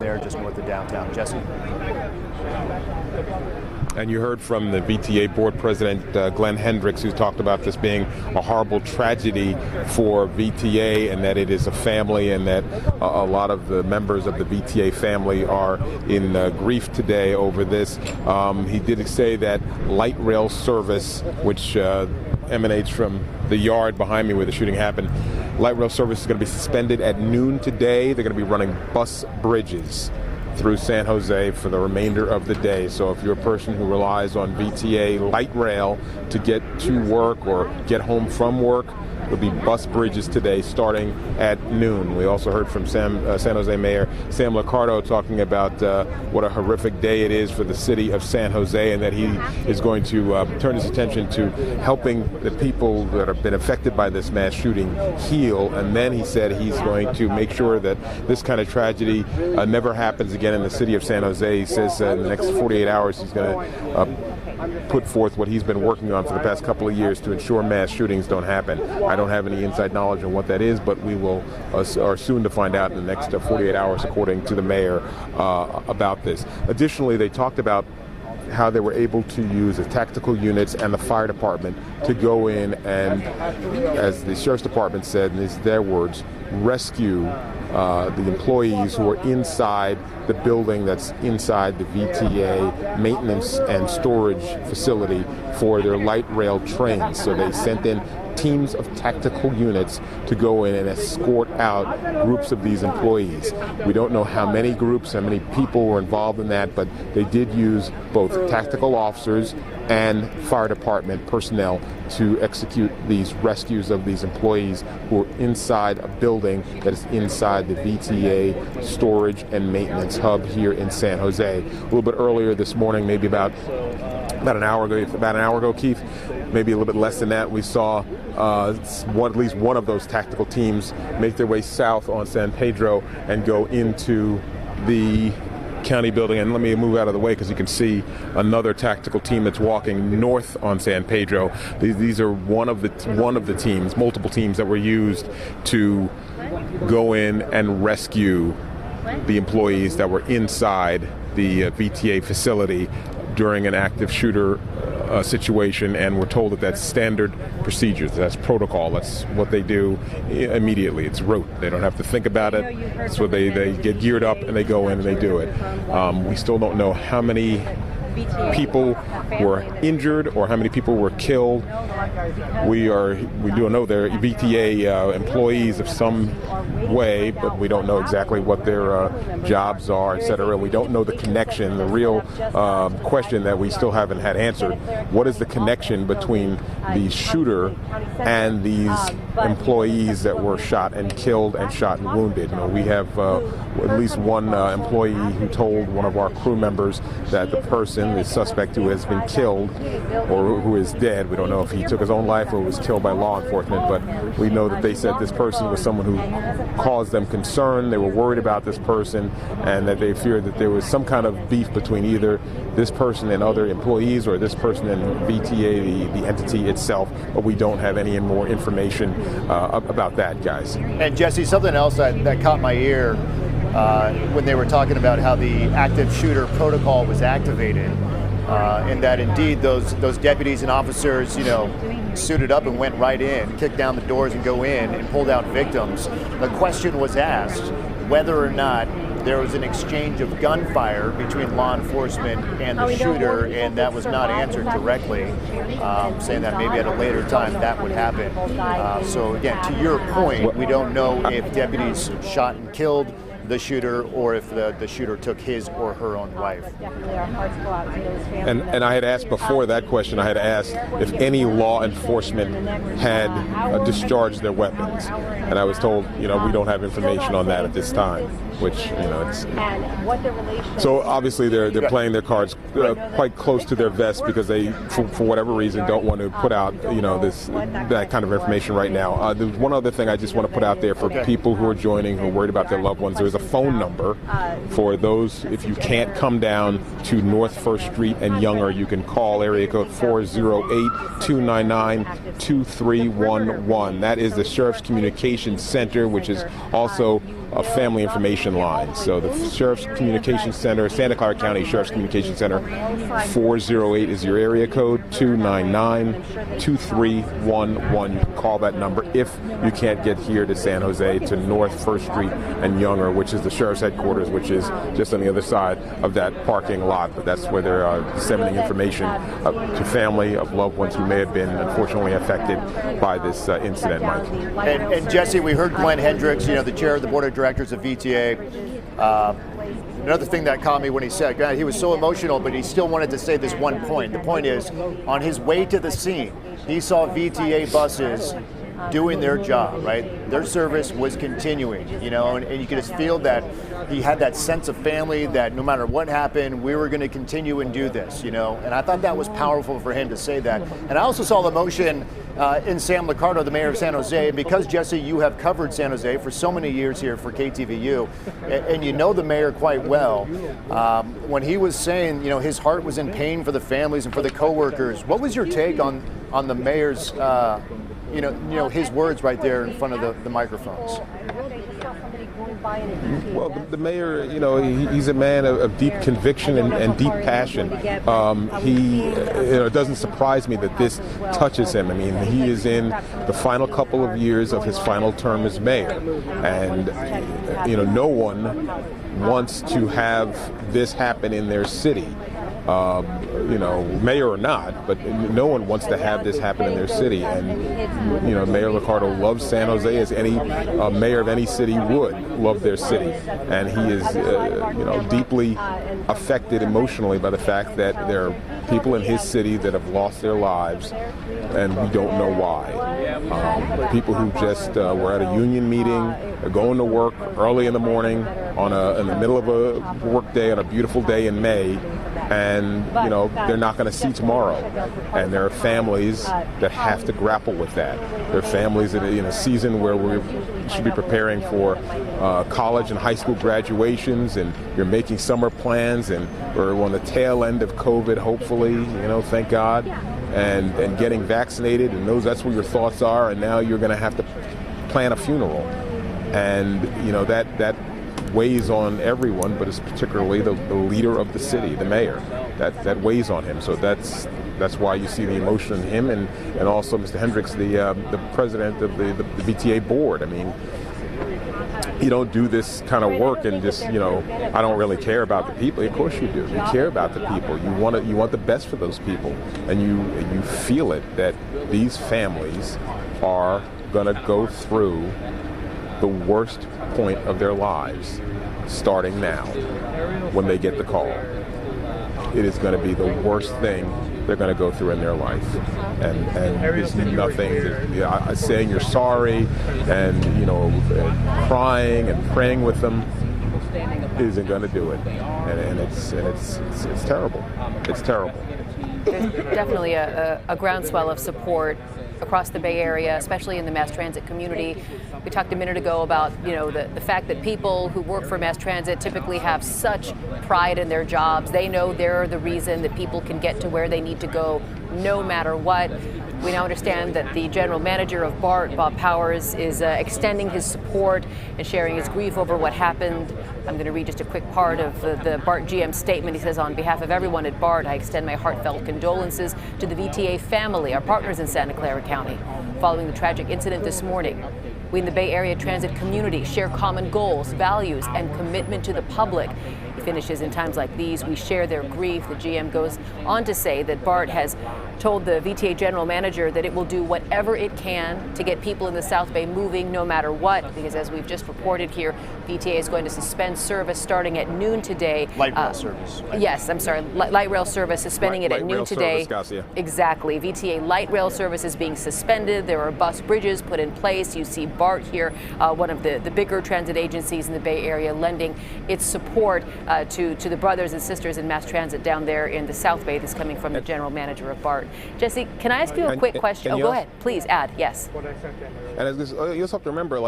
there just north of downtown. Jesse? And you heard from the VTA board president, Glenn Hendricks, who talked about this being a horrible tragedy for VTA and that it is a family and that a lot of the members of the VTA family are in grief today over this. He did say that light rail service, which emanates from the yard behind me where the shooting happened, light rail service is going to be suspended at noon today. They're going to be running bus bridges through San Jose for the remainder of the day. So if you're a person who relies on VTA light rail to get to work or get home from work, there'll be bus bridges today starting at noon. We also heard from San Jose Mayor Sam Liccardo talking about what a horrific day it is for the city of San Jose and that he is going to turn his attention to helping the people that have been affected by this mass shooting heal. And then he said he's going to make sure that this kind of tragedy never happens again in the city of San Jose. He says in the next 48 hours he's going to put forth what he's been working on for the past couple of years to ensure mass shootings don't happen. I don't have any inside knowledge on what that is, but we will are soon to find out in the next 48 hours, according to the mayor, about this. Additionally, they talked about how they were able to use the tactical units and the fire department to go in and, as the sheriff's department said, and these are their words, rescue the employees who are inside the building that's inside the VTA maintenance and storage facility for their light rail trains. So they sent in teams of tactical units to go in and escort out groups of these employees. We don't know how many groups, how many people were involved in that, but they did use both tactical officers and fire department personnel to execute these rescues of these employees who are inside a building that is inside the VTA storage and maintenance hub here in San Jose. A little bit earlier this morning, maybe about an hour ago, Keith, maybe a little bit less than that, we saw at least one of those tactical teams make their way south on San Pedro and go into the county building. And let me move out of the way because you can see another tactical team that's walking north on San Pedro. These are one of the teams, multiple teams that were used to go in and rescue the employees that were inside the VTA facility during an active shooter situation, and we're told that that's standard procedures, that's protocol, that's what they do immediately. It's rote. They don't have to think about it. So they get geared up and they go in and they do it. We still don't know how many people were injured or how many people were killed. We do know they're VTA employees of some way, but we don't know exactly what their jobs are, et cetera. We don't know the connection. The real question that we still haven't had answered: what is the connection between the shooter and these employees that were shot and killed and shot and wounded? We have at least one employee who told one of our crew members that the person, the suspect who has been killed or who is dead, we don't know if he took his own life or was killed by law enforcement, but we know that they said this person was someone who caused them concern. They were worried about this person and that they feared that there was some kind of beef between either this person and other employees or this person and VTA, the entity itself, but we don't have any more information about that, guys. And Jesse, something else that caught my ear when they were talking about how the active shooter protocol was activated, and that indeed those deputies and officers, suited up and went right in, kicked down the doors and go in and pulled out victims. The question was asked whether or not there was an exchange of gunfire between law enforcement and the shooter, and that was not answered directly, saying that maybe at a later time that would happen. So again, to your point, we don't know if deputies shot and killed the shooter or if the shooter took his or her own life. And I had asked before that question, I had asked if any law enforcement had discharged their weapons. And I was told, we don't have information on that at this time, which, it's... So obviously they're playing their cards quite close to their vest because they, for whatever reason, don't want to put out, that kind of information right now. There's one other thing I just want to put out there for people who are joining, who are worried about their loved ones. There's a phone number for those, if you can't come down to North First Street and Younger, you can call area code 408-299-2311. That is the Sheriff's Communications Center, which is also a family information line. So the Sheriff's Communication Center, Santa Clara County Sheriff's Communication Center, 408 is your area code, 299-2311. You can call that number if you can't get here to San Jose, to North 1st Street and Younger, which is the Sheriff's headquarters, which is just on the other side of that parking lot. But that's where they're disseminating information to family of loved ones who may have been unfortunately affected by this incident, Mike. And Jesse, we heard Glenn Hendricks, the chair of the board of directors of VTA. Another thing that caught me when he said, God, he was so emotional, but he still wanted to say this one point. The point is, on his way to the scene, he saw VTA buses doing their job, right? Their service was continuing, and you could just feel that he had that sense of family, that no matter what happened, we were going to continue and do this, and I thought that was powerful for him to say that. And I also saw the emotion in Sam Liccardo, the mayor of San Jose, and because, Jesse, you have covered San Jose for so many years here for KTVU, and you know the mayor quite well, when he was saying, his heart was in pain for the families and for the coworkers, what was your take on the mayor's his words right there in front of the microphones? Well, the mayor, he's a man of deep conviction and deep passion. It doesn't surprise me that this touches him. I mean, he is in the final couple of years of his final term as mayor, and no one wants to have this happen in their city. Mayor or not, but no one wants to have this happen in their city. And, Mayor Liccardo loves San Jose as any mayor of any city would love their city. And he is, deeply affected emotionally by the fact that there are people in his city that have lost their lives, and we don't know why. People who just were at a union meeting, they're going to work early in the morning in the middle of a work day on a beautiful day in May, and they're not going to see tomorrow. And there are families that have to grapple with that. There are families that in a season where we should be preparing for college and high school graduations, and you're making summer plans, and we're on the tail end of COVID, hopefully, thank God, and getting vaccinated, and that's where your thoughts are, and now you're going to have to plan a funeral. And that weighs on everyone, but it's particularly the leader of the city, the mayor. That weighs on him. So that's why you see the emotion in him, and also Mr. Hendricks, the president of the VTA board. I mean, you don't do this kind of work and just, I don't really care about the people. Of course you do. You care about the people. You want the best for those people, and you feel it that these families are going to go through the worst point of their lives starting now when they get the call. It is going to be the worst thing they're going to go through in their life. And there's nothing, saying you're sorry and, crying and praying with them isn't going to do it. And it's terrible. It's terrible. There's definitely a groundswell of support across the Bay Area, especially in the mass transit community. We talked a minute ago about, the fact that people who work for mass transit typically have such pride in their jobs. They know they're the reason that people can get to where they need to go no matter what. We now understand that the general manager of BART, Bob Powers, is extending his support and sharing his grief over what happened. I'm going to read just a quick part of the BART GM statement. He says, on behalf of everyone at BART, I extend my heartfelt condolences to the VTA family, our partners in Santa Clara County, following the tragic incident this morning. We in the Bay Area transit community share common goals, values, and commitment to the public. He finishes, in times like these, we share their grief. The GM goes on to say that BART has told the VTA general manager that it will do whatever it can to get people in the South Bay moving no matter what, because as we've just reported here, VTA is going to suspend service starting at noon today. Light rail service. Right? Yes, I'm sorry, light rail service, suspending it at noon today. Service, exactly. VTA light rail service is being suspended. There are bus bridges put in place. You see BART here, one of the bigger transit agencies in the Bay Area, lending its support to the brothers and sisters in mass transit down there in the South Bay. This coming from the general manager of BART. Jesse, can I ask you a quick question? Go ahead. Please add. Yes. And you also have to remember,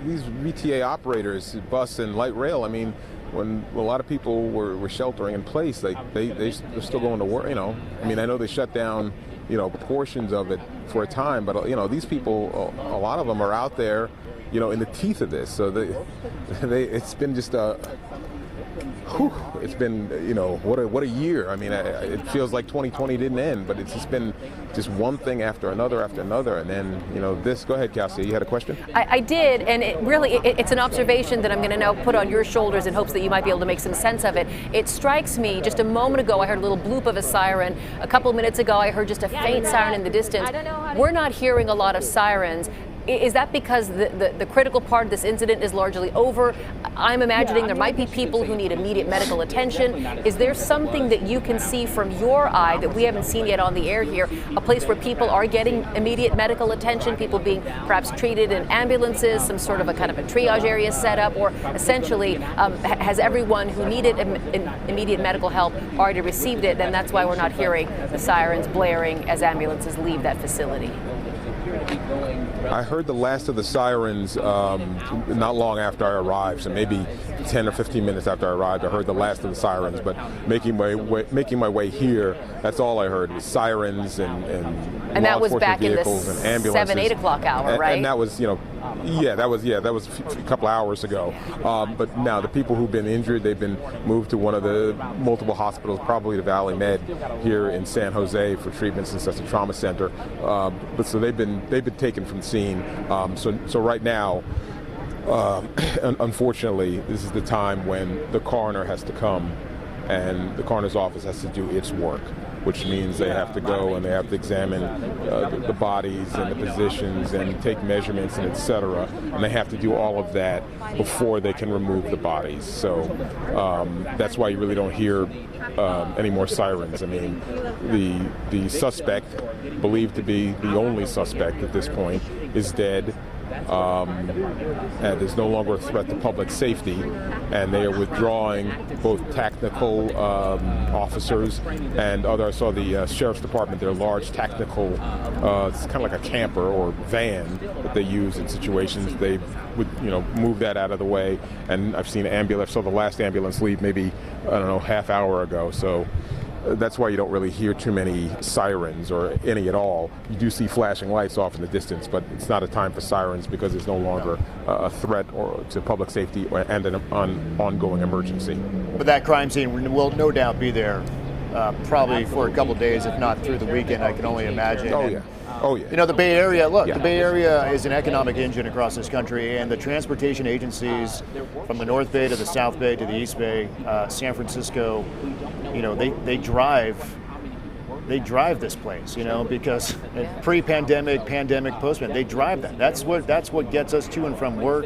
these VTA operators, bus and light rail, I mean, when a lot of people were sheltering in place, they're still going to work, I mean, I know they shut down, portions of it for a time, but, these people, a lot of them are out there in the teeth of this. So it's been just it's been, what a year. I mean, it feels like 2020 didn't end, but it's just been just one thing after another, and then, this. Go ahead, Cassie, you had a question? I did, and it's an observation that I'm going to now put on your shoulders in hopes that you might be able to make some sense of it. It strikes me, just a moment ago, I heard a little bloop of a siren. A couple minutes ago, I heard just a faint siren in the distance. We're not hearing a lot of sirens. Is that because the critical part of this incident is largely over? I'm imagining there might be people who need immediate medical attention. Is there something that you can see from your eye that we haven't seen yet on the air here? A place where people are getting immediate medical attention, people being perhaps treated in ambulances, some sort of a kind of a triage area set up, or essentially has everyone who needed immediate medical help already received it? Then that's why we're not hearing the sirens blaring as ambulances leave that facility. I heard the last of the sirens not long after I arrived, so maybe 10 or 15 minutes after I arrived, I heard the last of the sirens. But making my way here, that's all I heard was sirens and that was back in the and ambulances. 7, 8 o'clock hour, right? And that was, that was a couple hours ago. But now the people who've been injured, they've been moved to one of the multiple hospitals, probably the Valley Med here in San Jose for treatment, since that's a trauma center. But so they've been taken from the scene. So right now, unfortunately, this is the time when the coroner has to come, and the coroner's office has to do its work, which means they have to go and they have to examine the bodies and the positions and take measurements and et cetera. And they have to do all of that before they can remove the bodies. So that's why you really don't hear any more sirens. I mean, the suspect, believed to be the only suspect at this point, is dead. And there's no longer a threat to public safety, and they are withdrawing both technical officers and other. I saw the sheriff's department, their large technical, it's kind of like a camper or van that they use in situations. They would move that out of the way, and I've seen ambulance. So the last ambulance leave maybe, I don't know, half hour ago. So that's why you don't really hear too many sirens or any at all. You do see flashing lights off in the distance, but it's not a time for sirens because it's no longer a threat to public safety and an ongoing emergency. But that crime scene will no doubt be there probably for a couple of days, if not through the weekend, I can only imagine. Oh, yeah. Oh, yeah. The Bay Area, the Bay Area is an economic engine across this country, and the transportation agencies from the North Bay to the South Bay to the East Bay, San Francisco, they drive this place, because pre-pandemic, pandemic, post-pandemic, they drive that. That's what gets us to and from work.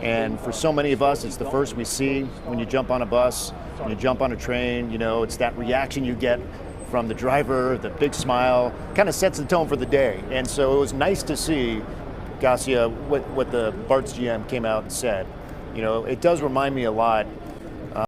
And for so many of us, it's the first we see when you jump on a bus, when you jump on a train, it's that reaction you get from the driver, the big smile, kind of sets the tone for the day. And so it was nice to see, Garcia, what the BART's GM came out and said. It does remind me a lot